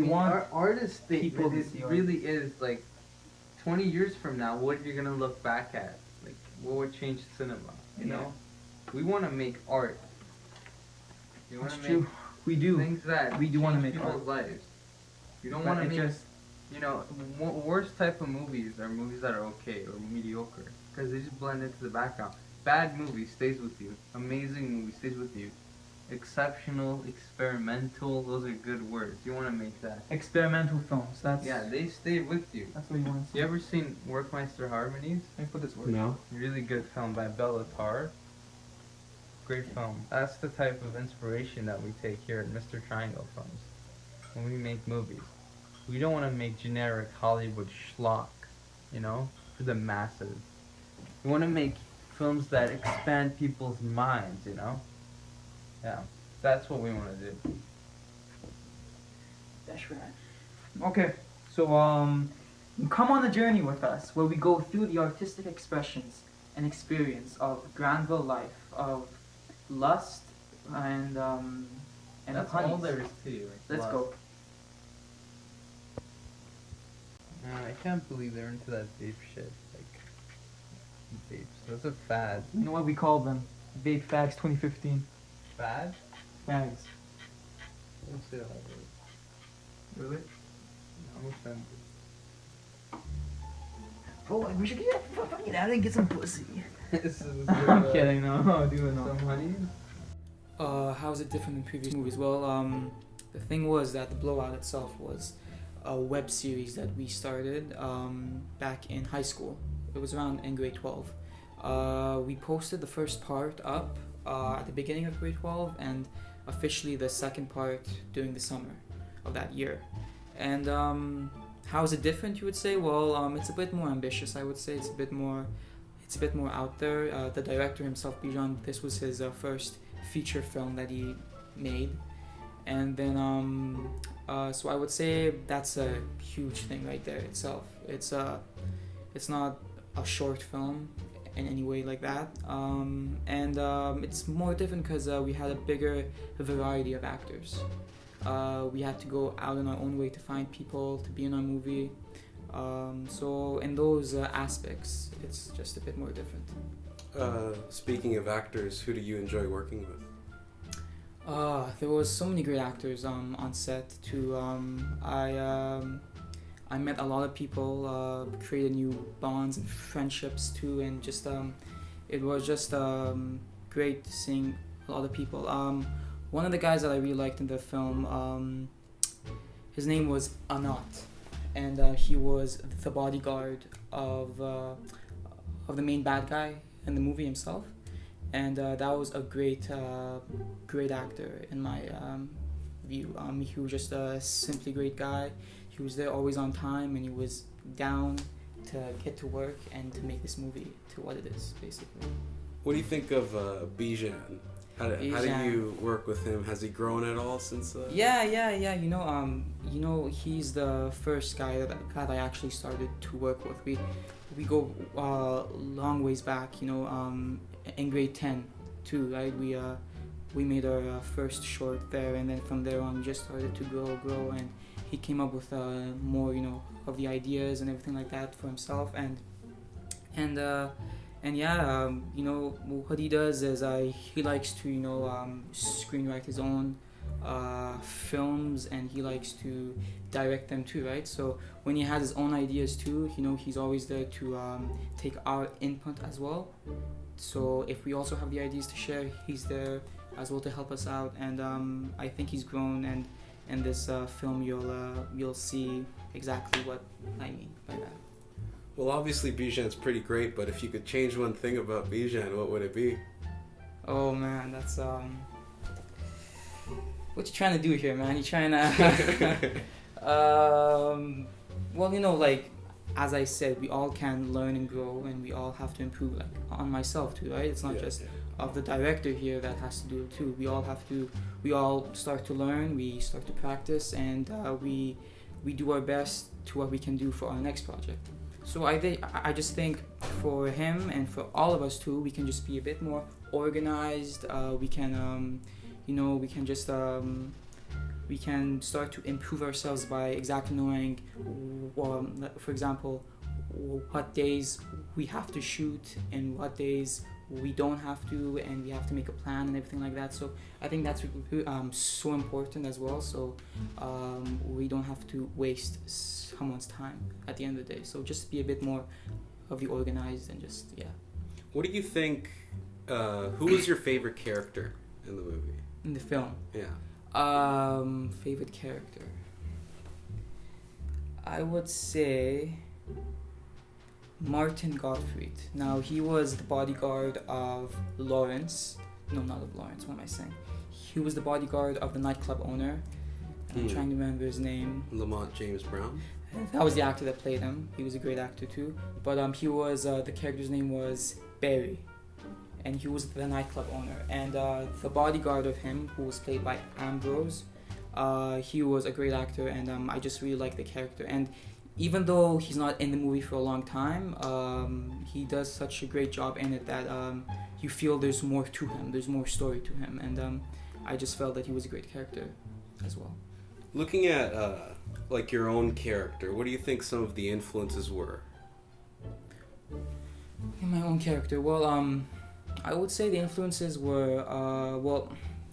want our artist people statement to see art. really is like 20 years from now, what you're gonna look back at. Like, what would change cinema? You know? We want to make art. You want That's to make true. We do. things that We do want to change make people's art. lives. You don't But want to it make, just you know, worst type of movies are movies that are okay or mediocre because they just blend into the background. Bad movie stays with you. Amazing movie stays with you. Exceptional, experimental, those are good words. You want to make that. experimental films. That's They stay with you. That's what you want to see. You ever seen Workmeister Harmonies? Let me put this word. No. Really good film by Bela Tarr. Great film. That's the type of inspiration that we take here at Mr. Triangle Films when we make movies. We don't want to make generic Hollywood schlock, you know, for the masses. We want to make films that expand people's minds, you know? Yeah, that's what we want to do. That's right. Okay, so come on a journey with us where we go through the artistic expressions and experience of Granville life, of lust and That's honeys. all there is to you. Like, Let's love. go. Man, I can't believe they're into that vape shit. Like, vapes. That's a fad. You know what we call them? Vape Fags 2015. Fad? Fags. Don't say that word. Really? I'm offended. Oh, we should get out and get some pussy. This is I'm kidding, no, do it Some honeys? How is it different than previous movies? Well, the thing was that The Blowout itself was a web series that we started back in high school. It was around in grade 12. We posted the first part up at the beginning of grade 12 and officially the second part during the summer of that year. And how is it different, you would say? Well, it's a bit more ambitious, I would say. It's a bit more out there. The director himself, Bijan, this was his first feature film that he made. And then, so I would say that's a huge thing right there itself. It's not a short film in any way like that. And it's more different because we had a bigger variety of actors. We had to go out in our own way to find people to be in our movie. So in those aspects, it's just a bit more different. Speaking of actors, who do you enjoy working with? There was so many great actors on set too. I met a lot of people, created new bonds and friendships too, and just it was just great seeing a lot of people. One of the guys that I really liked in the film, his name was Anat, and he was the bodyguard of the main bad guy in the movie himself, and that was a great actor in my view. He was just a simply great guy. He was there always on time, and he was down to get to work and to make this movie to what it is, basically. What do you think of Bijan? How do you work with him? Has he grown at all since? Yeah. You know, he's the first guy that I actually started to work with. We go long ways back. You know, in grade 10 too, right? We made our first short there, and then from there on, we just started to grow, and he came up with more, you know, of the ideas and everything like that for himself, and yeah, you know, what he does is he likes to, you know, screenwrite his own films, and he likes to direct them too, right? So when he has his own ideas too, you know, he's always there to take our input as well. So if we also have the ideas to share, he's there as well to help us out, and I think he's grown, and in this film you'll see exactly what I mean by that. Well, obviously Bijan's pretty great, but if you could change one thing about Bijan, what would it be? Oh man, that's what you trying to do here, man? You trying to well, you know, like as I said, we all can learn and grow, and we all have to improve, like on myself too, right? It's not just of the director here that has to do it too. We all start to learn, we start to practice, and we do our best to what we can do for our next project. So I just think for him and for all of us too, we can just be a bit more organized. We can, you know, we can just we can start to improve ourselves by exactly knowing, for example, what days we have to shoot and what days we don't have to, and we have to make a plan and everything like that. So I think that's so important as well. So we don't have to waste someone's time at the end of the day. So just be a bit more of the organized and just What do you think? Who was your favorite character in the movie? in the film. Yeah. Favorite character. I would say Martin Gottfried. Now he was the bodyguard of Lawrence. No, not of Lawrence. What am I saying? He was the bodyguard of the nightclub owner. I'm trying to remember his name. Lamont James Brown. That was the actor that played him. He was a great actor too. But he was the character's name was Barry, and he was the nightclub owner. And the bodyguard of him, who was played by Ambrose, he was a great actor, and I just really like the character. And even though he's not in the movie for a long time, he does such a great job in it that you feel there's more to him. There's more story to him, and I just felt that he was a great character as well. Looking at like your own character, what do you think some of the influences were? In my own character, well, I would say the influences were,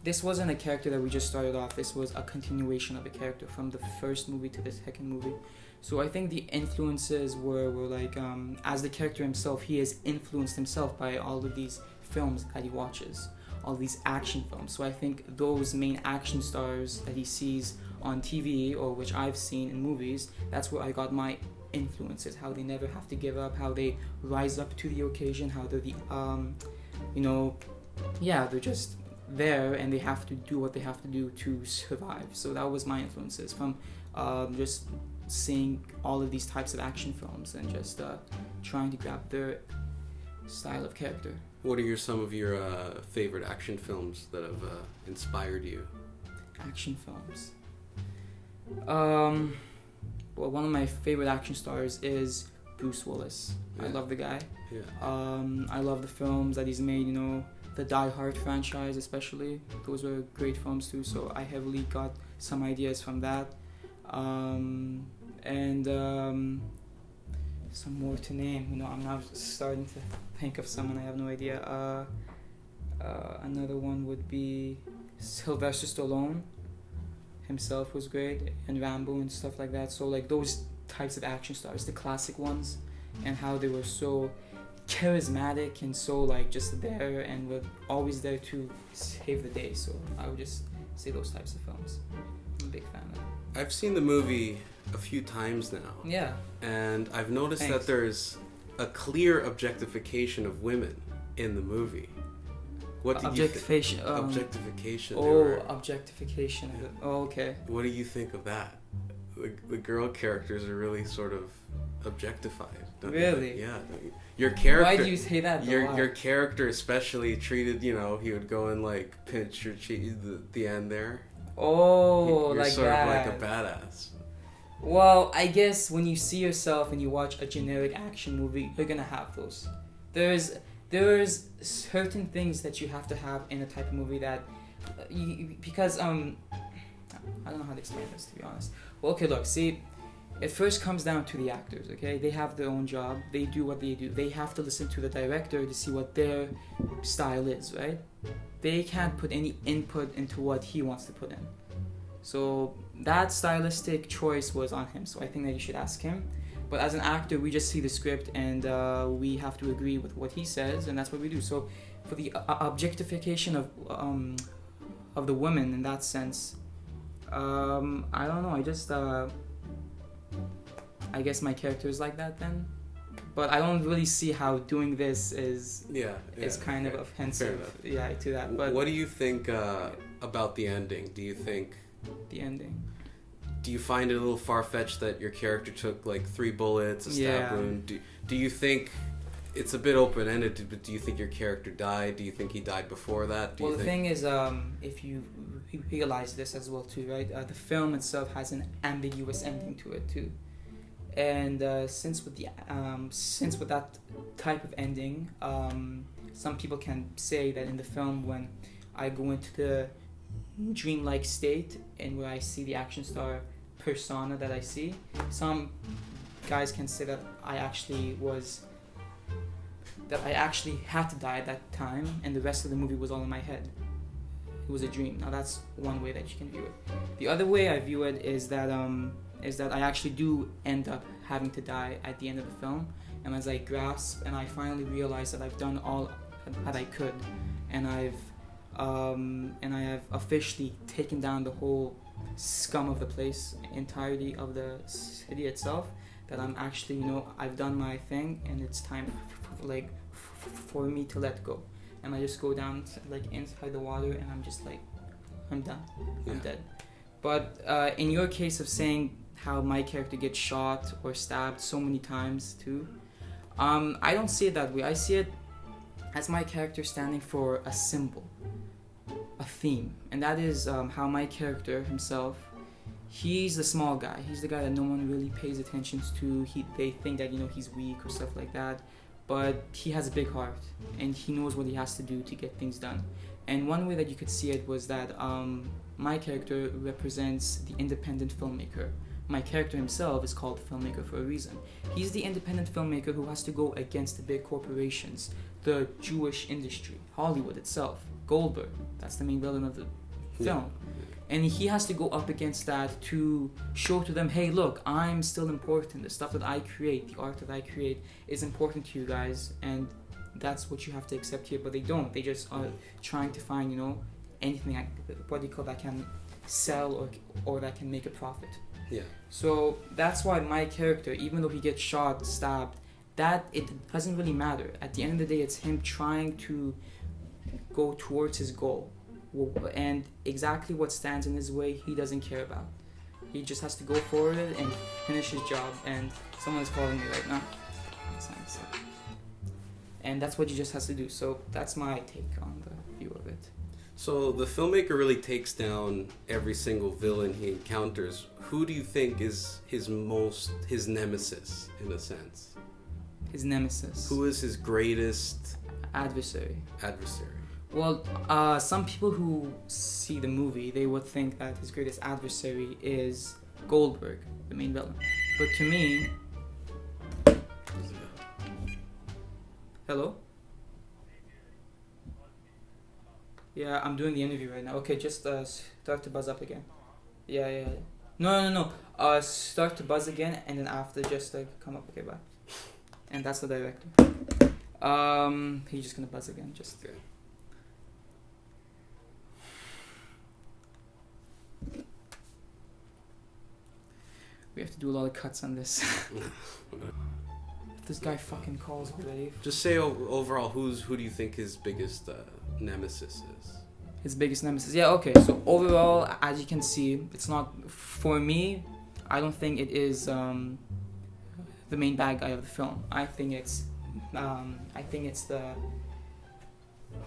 this wasn't a character that we just started off. This was a continuation of a character from the first movie to the second movie. So I think the influences were like, as the character himself, he has influenced himself by all of these films that he watches, all these action films. So I think those main action stars that he sees on TV, or which I've seen in movies, that's where I got my influences, how they never have to give up, how they rise up to the occasion, how they're they're just there and they have to do what they have to do to survive. So that was my influences from just seeing all of these types of action films and just trying to grab their style of character. What are some of your favorite action films that have inspired you? Action films. Well, one of my favorite action stars is Bruce Willis. Yeah. I love the guy. Yeah. I love the films that he's made, the Die Hard franchise especially. Those were great films too, so I heavily got some ideas from that. And some more to name. I'm now starting to think of someone, I have no idea. Another one would be Sylvester Stallone. Himself was great, and Rambo and stuff like that. So like those types of action stars, the classic ones, and how they were so charismatic and so like just there and were always there to save the day. So I would just say those types of films. I'm a big fan of it. I've seen the movie a few times now. Yeah. And I've noticed Thanks. that there's a clear objectification of women in the movie. What did Objectification. you think? Objectification. Objectification. Yeah. Oh, okay. What do you think of that? The girl characters are really sort of objectified. Don't Really? You? Yeah. Your character. Why do you say that? Your character especially treated. He would go and like pinch your cheek at the end there. Oh, You're like sort that. of like a badass. Well, I guess when you see yourself and you watch a generic action movie, you're gonna have those. There's certain things that you have to have in a type of movie that, because I don't know how to explain this, to be honest. Well, okay, look, see, it first comes down to the actors, okay? They have their own job. They do what they do. They have to listen to the director to see what their style is, right? They can't put any input into what he wants to put in. So that stylistic choice was on him. So I think that you should ask him. But as an actor, we just see the script and we have to agree with what he says, and that's what we do. So for the objectification of the women in that sense, I don't know. I just I guess my character is like that then, but I don't really see how doing this is kind of offensive. Yeah, to that. But what do you think about the ending? Do you think the ending? Do you find it a little far-fetched that your character took like 3 bullets, a stab wound? Do you think it's a bit open-ended, but do you think your character died? Do you think he died before that? The thing is, if you realize this as well too, right? The film itself has an ambiguous ending to it too. And since with that type of ending, some people can say that in the film when I go into the dreamlike state and where I see the action star persona that I see. Some guys can say that I actually had to die at that time, and the rest of the movie was all in my head. It was a dream. Now that's one way that you can view it. The other way I view it is that I actually do end up having to die at the end of the film, and as I grasp and I finally realize that I've done all that I could, and I have officially taken down the whole scum of the place, entirety of the city itself, that I'm actually, I've done my thing, and it's time for me to let go. And I just go down inside the water, and I'm just I'm done. I'm dead. But in your case of saying how my character gets shot or stabbed so many times too, I don't see it that way. I see it as my character standing for a symbol, a theme, and that is how my character himself, he's the small guy. He's the guy that no one really pays attention to. They think that he's weak or stuff like that, but he has a big heart and he knows what he has to do to get things done. And one way that you could see it was that my character represents the independent filmmaker. My character himself is called filmmaker for a reason. He's the independent filmmaker who has to go against the big corporations, the Jewish industry, Hollywood itself, Goldberg, that's the main villain of the film. And he has to go up against that to show to them, hey, look, I'm still important. The stuff that I create, the art that I create is important to you guys, and that's what you have to accept here. But they don't. They just are trying to find, anything, that can sell or that can make a profit. Yeah. So that's why my character, even though he gets shot, stabbed, that it doesn't really matter. At the end of the day, it's him trying to go towards his goal. And exactly what stands in his way, he doesn't care about. He just has to go forward and finish his job. And someone is calling me right now. And that's what he just has to do. So that's my take on the view of it. So the filmmaker really takes down every single villain he encounters. Who do you think is his nemesis, in a sense? His nemesis. Who is his greatest adversary? Well, some people who see the movie, they would think that his greatest adversary is Goldberg, the main villain. But to me... Hello? Yeah, I'm doing the interview right now. Okay, just start to buzz up again. Yeah. No. Start to buzz again, and then after just come up. Okay, bye. And that's the director. He's just gonna buzz again. Just. Okay. We have to do a lot of cuts on this. This guy fucking calls already. Just say overall, who do you think his biggest nemesis is? His biggest nemesis? Yeah, okay. So overall, as you can see, it's not, for me, I don't think it is the main bad guy of the film. I think it's the,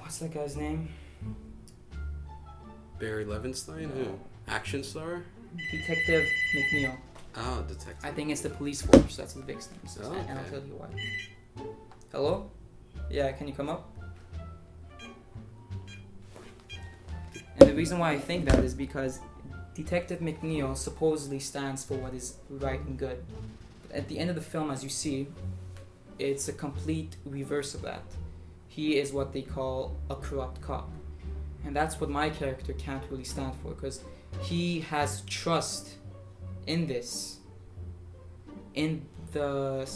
what's that guy's name? Barry Levinstein? Who? Action star? Detective McNeil. Oh, detective. I think it's the police force. That's the biggest nemesis. Oh, okay. And I'll tell you why. Hello? Yeah, can you come up? And the reason why I think that is because Detective McNeil supposedly stands for what is right and good. But at the end of the film, as you see, it's a complete reverse of that. He is what they call a corrupt cop. And that's what my character can't really stand for, because he has trust in this, in the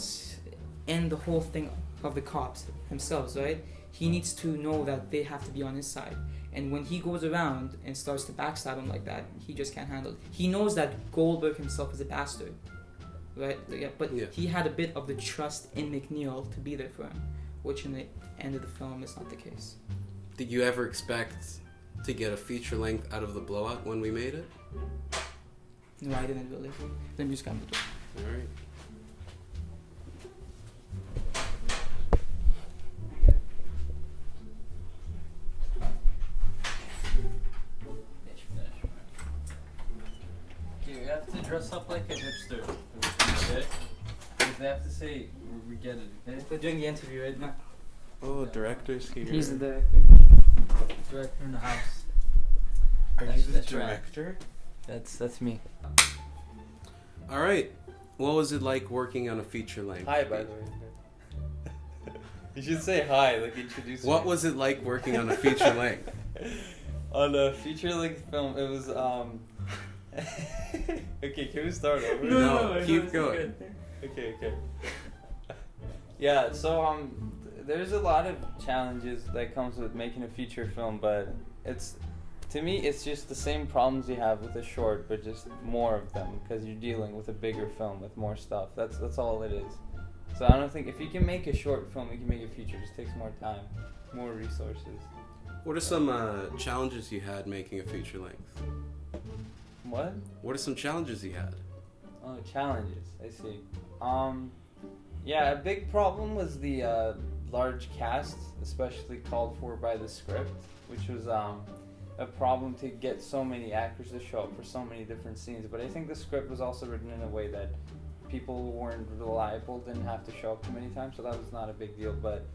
whole thing of the cops themselves, right? He needs to know that they have to be on his side. And when he goes around and starts to backstab him like that, he just can't handle it. He knows that Goldberg himself is a bastard, right? Yeah, but he had a bit of the trust in McNeil to be there for him, which in the end of the film is not the case. Did you ever expect to get a feature length out of the blowout when we made it? No, I didn't really. Let me just come to it. Alright. You have to dress up like a hipster, okay? Because they have to say, we get it, okay? We're doing the interview right now. Oh, director's here. He's the director. Director in the house. Are you the That's right. director? That's me. All right. What was it like working on a feature length? Hi, by the way. You should say hi, like introduce What me. was it like working on a feature length? On a feature-length film, it was Okay, can we start over? No, keep going. Okay. Yeah, so there's a lot of challenges that comes with making a feature film, but to me it's just the same problems you have with a short, but just more of them because you're dealing with a bigger film with more stuff. That's all it is. So I don't think if you can make a short film, you can make a feature. It just takes more time, more resources. What are some challenges you had making a feature length? What? What are some challenges you had? Oh, challenges. I see. Yeah, a big problem was the large cast, especially called for by the script, which was a problem to get so many actors to show up for so many different scenes. But I think the script was also written in a way that people who weren't reliable didn't have to show up too many times, so that was not a big deal. But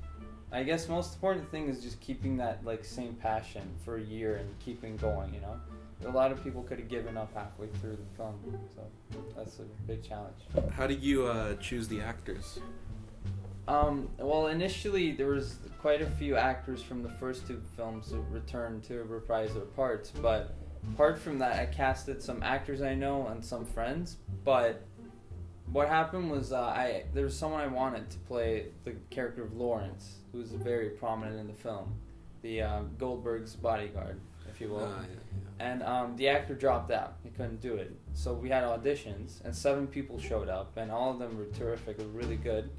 I guess most important thing is just keeping that like same passion for a year and keeping going, you know? A lot of people could have given up halfway through the film, so that's a big challenge. How did you choose the actors? Well, initially there was quite a few actors from the first two films who returned to reprise their parts, but apart from that, I casted some actors I know and some friends. But what happened was there was someone I wanted to play the character of Lawrence, who's very prominent in the film, the Goldberg's bodyguard, if you will. Yeah. And the actor dropped out. He couldn't do it. So we had auditions, and 7 people showed up, and all of them were terrific, were really good.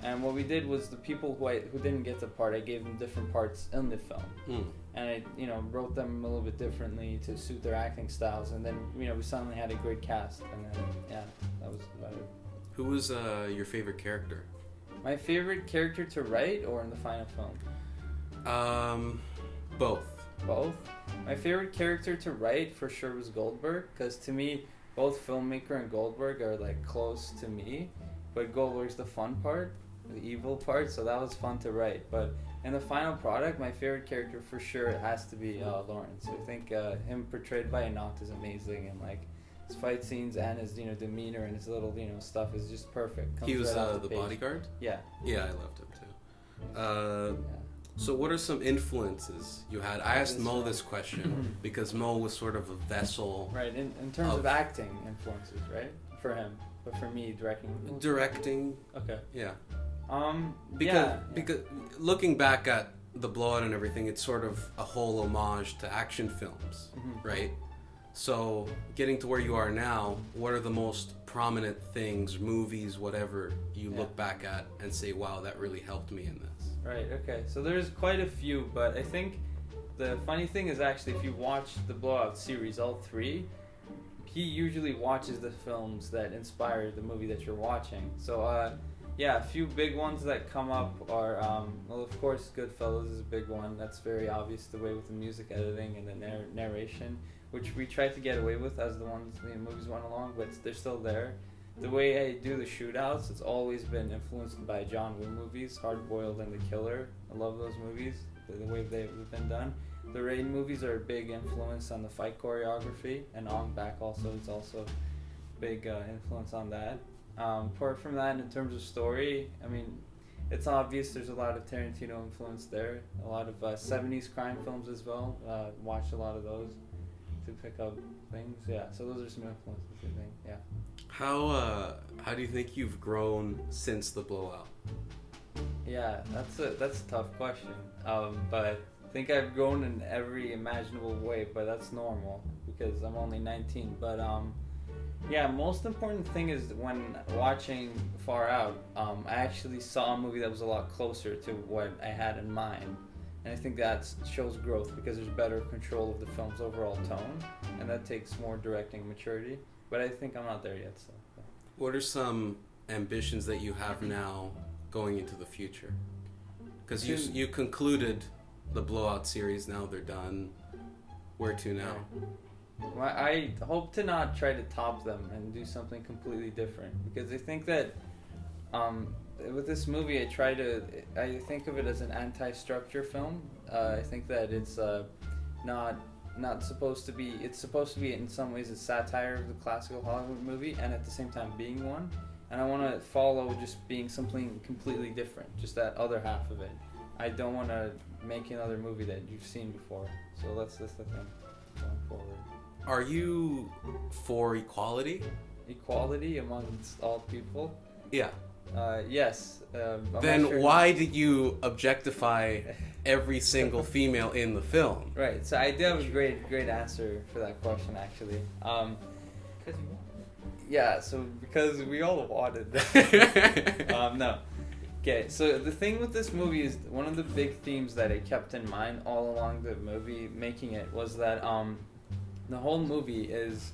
And what we did was the people who didn't get the part, I gave them different parts in the film. And I, wrote them a little bit differently to suit their acting styles. And then, we suddenly had a great cast. And then, yeah, that was about it. Who was your favorite character? My favorite character to write or in the final film? Both. Both. My favorite character to write for sure was Goldberg, because to me, both filmmaker and Goldberg are like close to me, but Goldberg's the fun part, the evil part, so that was fun to write. But in the final product, my favorite character for sure has to be Lawrence. I think him portrayed by Anat is amazing, and like his fight scenes and his demeanor and his little stuff is just perfect. He was right off the page. bodyguard? Yeah. Yeah, I loved him too. So what are some influences you had? I asked Mo this question because Mo was sort of a vessel. Right, in terms of acting influences, right? For him. But for me, directing. Directing. Okay. Yeah. Because Because looking back at the Blowout and everything, it's sort of a whole homage to action films, right? So getting to where you are now, what are the most prominent things, movies, whatever, you look back at and say, wow, that really helped me in this? Right, okay. So there's quite a few, but I think the funny thing is actually if you watch the Blowout series, all 3, he usually watches the films that inspire the movie that you're watching. So, a few big ones that come up are, well, of course, Goodfellas is a big one. That's very obvious, the way with the music editing and the narration, which we tried to get away with as the movies went along, but they're still there. The way I do the shootouts, it's always been influenced by John Woo movies, Hard Boiled and The Killer. I love those movies, the way they've been done. The Raid movies are a big influence on the fight choreography, and Ong Bak also is also big influence on that. Apart from that, in terms of story, I mean, it's obvious there's a lot of Tarantino influence there. A lot of 70s crime films as well. Watched a lot of those to pick up things. Yeah, so those are some influences, I think. Yeah. How do you think you've grown since the Blowout? Yeah, that's a tough question. But I think I've grown in every imaginable way, but that's normal because I'm only 19. But most important thing is when watching Far Out, I actually saw a movie that was a lot closer to what I had in mind. And I think that shows growth because there's better control of the film's overall tone, and that takes more directing maturity. But I think I'm not there yet. So. What are some ambitions that you have now going into the future? Because you concluded the Blowout series, now they're done. Where to now? Well, I hope to not try to top them and do something completely different, because I think that with this movie I think of it as an anti-structure film. I think that it's not not supposed to be. It's supposed to be in some ways a satire of the classical Hollywood movie, and at the same time being one. And I want to follow just being something completely different, just that other half of it. I don't want to make another movie that you've seen before. So that's the thing going forward. Are you for equality? Equality amongst all people? Yeah. Yes. I'm not Then sure. why did you objectify every single female in the film? Right. So I do have a great answer for that question, actually. Because you want. Yeah. So because we all wanted. No. Okay. So the thing with this movie is one of the big themes that I kept in mind all along the movie making it was that the whole movie is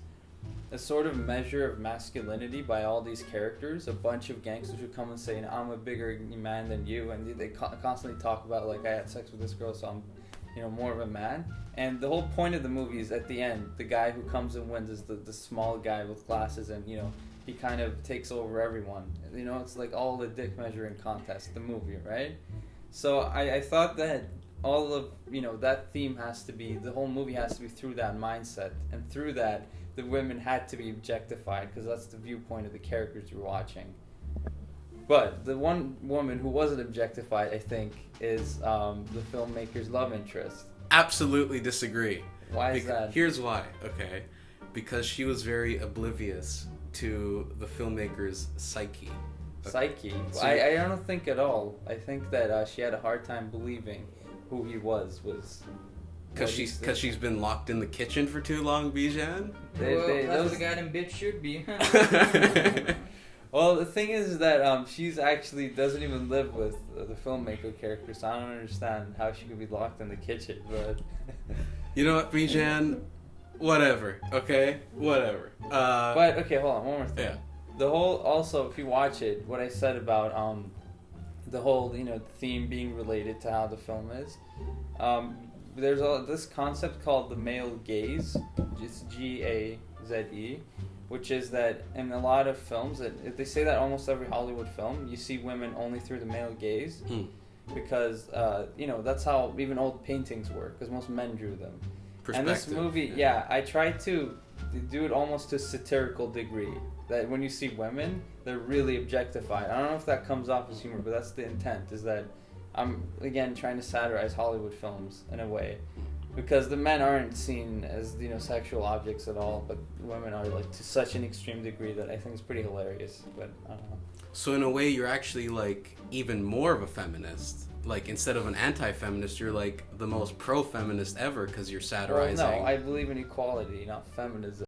a sort of measure of masculinity by all these characters. A bunch of gangsters who come and say, "I'm a bigger man than you," and they constantly talk about like, "I had sex with this girl, so I'm, more of a man." And the whole point of the movie is at the end, the guy who comes and wins is the small guy with glasses, and he kind of takes over everyone. It's like all the dick measuring contest, the movie, right? So I thought that all of that theme has to be, the whole movie has to be through that mindset, and through that the women had to be objectified because that's the viewpoint of the characters you're watching. But the one woman who wasn't objectified, I think, is the filmmaker's love interest. Absolutely disagree. Why is that? Here's why, okay? Because she was very oblivious to the filmmaker's psyche. Psyche? So I don't think at all. I think that she had a hard time believing who he was. Because she's been locked in the kitchen for too long, Bijan? That's what a goddamn bitch should be. Well, the thing is that she's actually doesn't even live with the filmmaker character, so I don't understand how she could be locked in the kitchen. But You know what, Bijan? Whatever, okay? Whatever. but okay, hold on, one more thing. Yeah. The whole, also, if you watch it, what I said about the whole theme being related to how the film is. There's this concept called the male gaze, just Gaze, which is that in a lot of films, they say that almost every Hollywood film, you see women only through the male gaze, because that's how even old paintings work, because most men drew them. And this movie, I tried to do it almost to a satirical degree, that when you see women, they're really objectified. I don't know if that comes off as humor, but that's the intent, is that I'm, again, trying to satirize Hollywood films in a way. Because the men aren't seen as, sexual objects at all, but women are, like, to such an extreme degree that I think is pretty hilarious, but I don't know. So in a way, you're actually, like, even more of a feminist. Like, instead of an anti-feminist, you're, like, the most pro-feminist ever because you're satirizing. Well, no, I believe in equality, not feminism.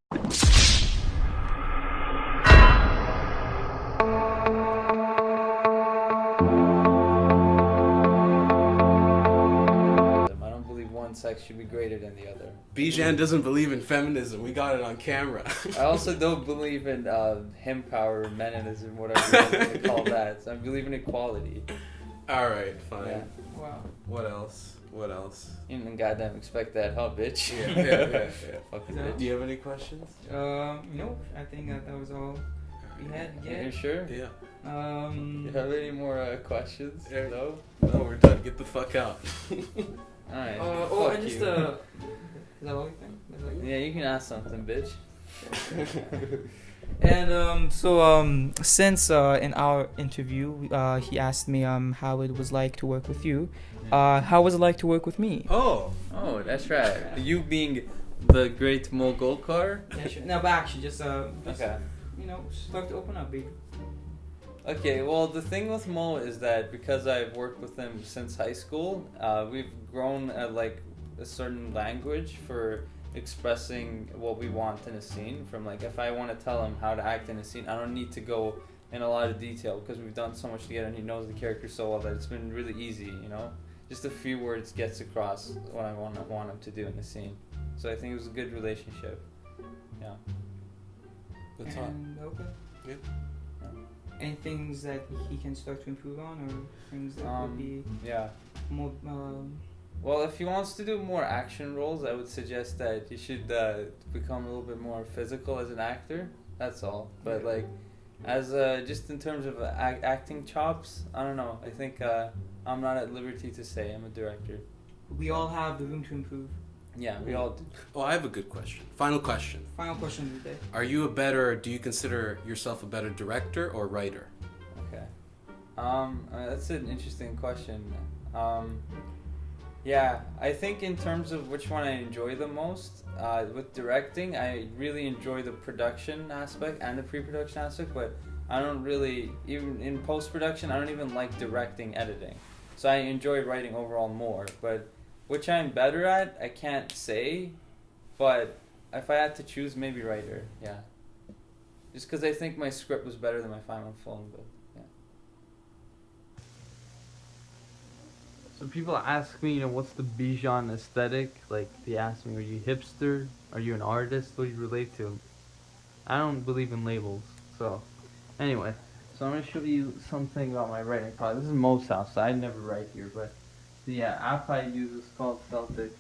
Sex should be greater than the other. Bijan doesn't believe in feminism. We got it on camera. I also don't believe in him power, meninism, whatever you want to call that. So I believe in equality. All right, fine. Yeah. Wow. What else? You didn't goddamn expect that, huh, bitch? Yeah. Fucking No. bitch. Do you have any questions? No, I think that was all we had. You Yeah. sure? Yeah. You have any more questions? Yeah. No? No, we're done. Get the fuck out. Alright. And just you. is that all you think? Is that good? Yeah, you can ask something, bitch. And since in our interview he asked me how it was like to work with you, how was it like to work with me? Oh, that's right. You being the great Moe Golkar. Yeah, sure. No, but actually just Okay. start to open up, baby. Okay, well, the thing with Moe is that because I've worked with him since high school, we've grown like a certain language for expressing what we want in a scene. From like, if I want to tell him how to act in a scene, I don't need to go in a lot of detail because we've done so much together and he knows the character so well that it's been really easy, Just a few words gets across what I want him to do in the scene. So I think it was a good relationship. Yeah. that's all. And, okay. Yeah. Any things that he can start to improve on, or things that would be Yeah. more? Well, if he wants to do more action roles, I would suggest that he should become a little bit more physical as an actor. That's all. But like, as just in terms of acting chops, I don't know. I think I'm not at liberty to say. I'm a director. We all have the room to improve. Yeah, we all do. Oh, I have a good question. Final question. Final question of the day. Are you do you consider yourself a better director or writer? Okay. That's an interesting question. Yeah, I think in terms of which one I enjoy the most, with directing, I really enjoy the production aspect and the pre-production aspect, but I don't really, even in post-production, I don't even like directing editing. So I enjoy writing overall more, but which I'm better at, I can't say, but if I had to choose, maybe writer, yeah. Just because I think my script was better than my final film, but yeah. So people ask me, what's the Bijan aesthetic? Like, they ask me, are you hipster? Are you an artist? What do you relate to? I don't believe in labels, so... Anyway, so I'm going to show you something about my writing process. This is Mo's house, so I never write here, but... The app I use is called Celtic.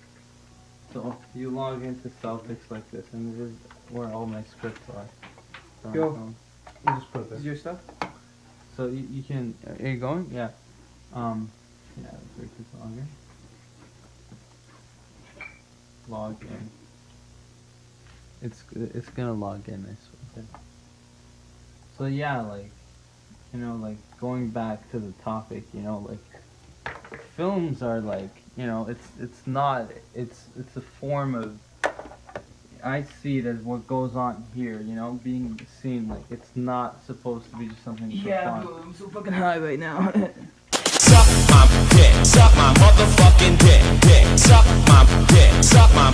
So you log into Celtics like this, and this is where all my scripts are. So Go. You just put This is this. your stuff? So you can. Are you going? Yeah. Yeah. Break this login. Log in. It's gonna log in. I swear. So yeah, like, like going back to the topic, like. Films are like, it's a form of, I see it as what goes on here, being seen, like, it's not supposed to be just something for fun. I'm so fucking high right now. Suck my dick, suck my motherfucking dick, suck my dick, suck my